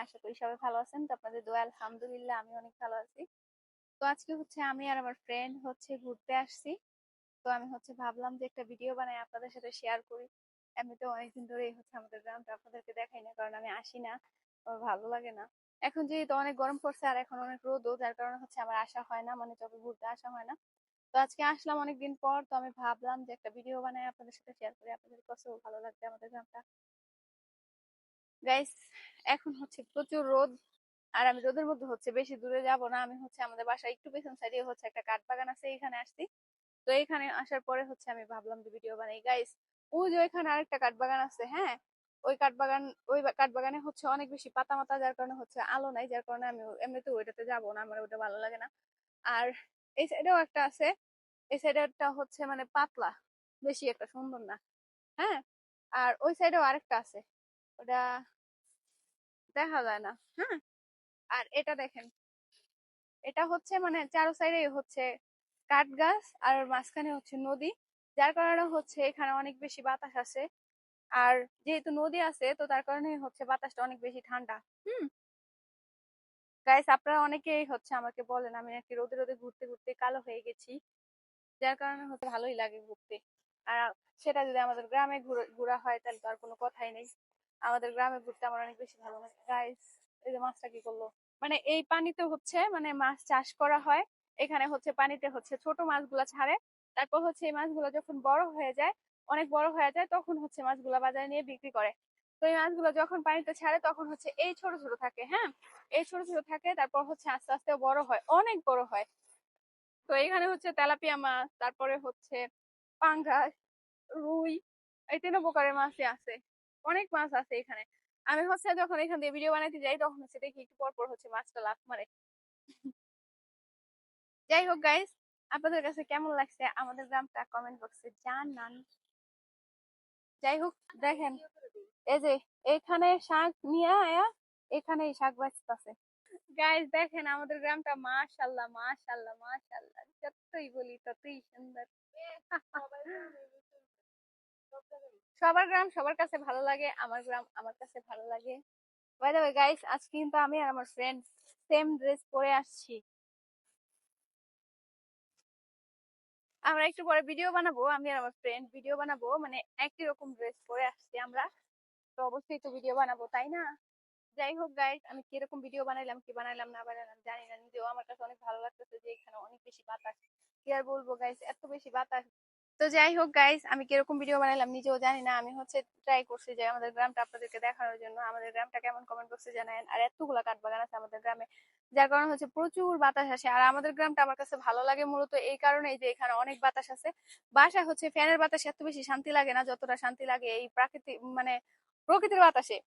আশা করি সবাই ভালো আছেন। তো আপনাদের দোয়া আলহামদুলিল্লাহ আমি অনেক ভালো আছি। তো আজকে আমি আর আমার ফ্রেন্ড ঘুরতে আসছি। তো আমি ভাবলাম যে একটা ভিডিও বানাই আপনাদের সাথে শেয়ার করি। এমনিতে অনেকদিন ধরেই আমাদের গ্রামটা আপনাদেরকে দেখাই না, কারণ আমি আসি না, আমার ভালো লাগে না। এখন যেহেতু অনেক গরম পড়ছে আর এখন অনেক রোদও, যার কারণে আমার আসা হয় না, মানে চবে ঘুরতে আসা হয় না। তো আজকে আসলাম অনেকদিন পর, তো আমি ভাবলাম যে একটা ভিডিও বানাই আপনাদের সাথে শেয়ার করি, আপনাদের কাছেও ভালো লাগবে আমাদের গ্রামটা। গাইস, এখন প্রচুর রোদ, আর আমি রোদের মধ্যে বেশি দূরে যাব না। আমি আমাদের বাসার একটু পেছন সাইডে একটা কাঠ বাগান আছে, এখানে আসছি। তো এখানে আসার পরে আমি ভাবলাম যে ভিডিও বানাই। গাইস, ওই যে ওইখানে আরেকটা কাঠ বাগান আছে, হ্যাঁ, ওই কাঠ বাগানে অনেক বেশি পাতা মাতা, যার কারণে আলো নাই, যার কারণে আমি এমনিতে ওইটাতে যাবো না, আমার ওইটা ভালো লাগে না। আর এই সাইডেও একটা আছে, এই সাইডেরটা মানে পাতলা, বেশি একটা সুন্দর না। হ্যাঁ, আর ওই সাইডেও আরেকটা আছে, ওটা দেখা যায় না। হ্যাঁ, আর এটা দেখেন, এটা মানে চারো সাইডে কাঠ গাছ, আর মাঝখানে নদী, যার কারণে এখানে অনেক বেশি বাতাস আছে। আর যেহেতু নদী আছে, তো তার কারণে বাতাসটা অনেক বেশি ঠান্ডা। হুম। গাইস, আপনারা অনেকেই আমাকে বলেন আমি নাকি রোদে রোদে ঘুরতে ঘুরতে কালো হয়ে গেছি, যার কারণে ভালোই লাগে ঘুরতে। আর সেটা যদি আমাদের গ্রামে ঘোরা হয়, তাহলে তো আর কোনো কথাই নেই। আমাদের গ্রামে ঘুরতে আমার অনেক বেশি ভালো লাগে। গাইস, এই যে মাছটা কি করলো, মানে এই পানিতে মানে মাছ চাষ করা হয়। এখানে পানিতে ছোট মাছগুলা ছাড়ে, তারপর এই মাছগুলো যখন বড় হয়ে যায়, অনেক বড় হয়ে যায়, তখন মাছগুলা বাজারে নিয়ে বিক্রি করে। তো এই মাছগুলো যখন পানিতে ছাড়ে, তখন এই ছোট ছোট থাকে। হ্যাঁ, এই ছোট ছোট থাকে, তারপর আস্তে আস্তে বড় হয়, অনেক বড় হয়। তো এখানে তেলাপিয়া মাছ, তারপরে পাঙ্গাস, রুই, এই তিন প্রকারের মাছই আছে। অনেক মাছ আছে এখানে। আমি যখন এখান দিয়ে ভিডিও বানাইতে যাই, তখন দেখি একটু পর পর মাছটা লাফ মারে। যাই হোক গাইস, আপনাদের কাছে কেমন লাগছে আমাদের গ্রামটা কমেন্ট বক্সে জানান। যাই হোক, দেখেন, এই যে এখানে শাক নিয়ে আয়া, এখানে শাক বাঁচতেছে। গাইস দেখেন, আমাদের গ্রামটা মাশাআল্লাহ মাশাআল্লাহ মাশাআল্লাহ, যতই বলি ততই সুন্দর। সবার গ্রাম সবার কাছে ভালো লাগে, আমার গ্রাম আমার কাছে ভালো লাগে। বাই দ্য ওয়ে গাইস, আজকে কিন্তু আমি আর আমার ফ্রেন্ড সেম ড্রেস পরে আসছি। আমরা একটু পরে ভিডিও বানাবো, আমি আর আমার ফ্রেন্ড ভিডিও বানাবো, মানে একই রকম ড্রেস পরে আসছি আমরা। তো অবশ্যই তো ভিডিও বানাবো, তাই না? যাই হোক গাইস, আমি কিরকম ভিডিও বানাইলাম কি বানাইলাম না বানাইলাম জানি না, নিজেও আমার কাছে অনেক ভালো লাগতেছে যে এখানে অনেক বেশি বাতাস। কি আর বলবো গাইস, এত বেশি বাতাস। তো যাই হোক গাইস, আমি কিরকম ভিডিও বানাইলাম নিজেও জানি না। আমি ট্রাই করছি যে আমাদের গ্রামটা আপনাদেরকে দেখানোর জন্য। আমাদের গ্রামটা কেমন কমেন্ট বক্সে জানায়েন। আর এতগুলা কাঠবাগান আছে আমাদের গ্রামে, যার কারণে প্রচুর বাতাস আসে। আর আমাদের গ্রামটা আমার কাছে ভালো লাগে মূলত এই কারণেই যে এখানে অনেক বাতাস আছে। বাসায় ফ্যানের বাতাস এত বেশি শান্তি লাগে না, যতটা শান্তি লাগে এই প্রাকৃতিক মানে প্রকৃতির বাতাসে।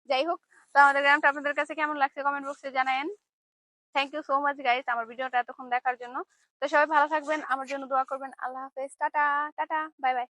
যাই হোক, তো আমাদের গ্রামটা আপনাদের কাছে কেমন লাগছে কমেন্ট বক্সে জানায়েন। Thank you so much guys আমার ভিডিওটা এতক্ষণ দেখার জন্য। তো সবাই ভালো থাকবেন, আমার জন্য দোয়া করবেন। আল্লাহ হাফেজ, টাটা টাটা, বাই বাই।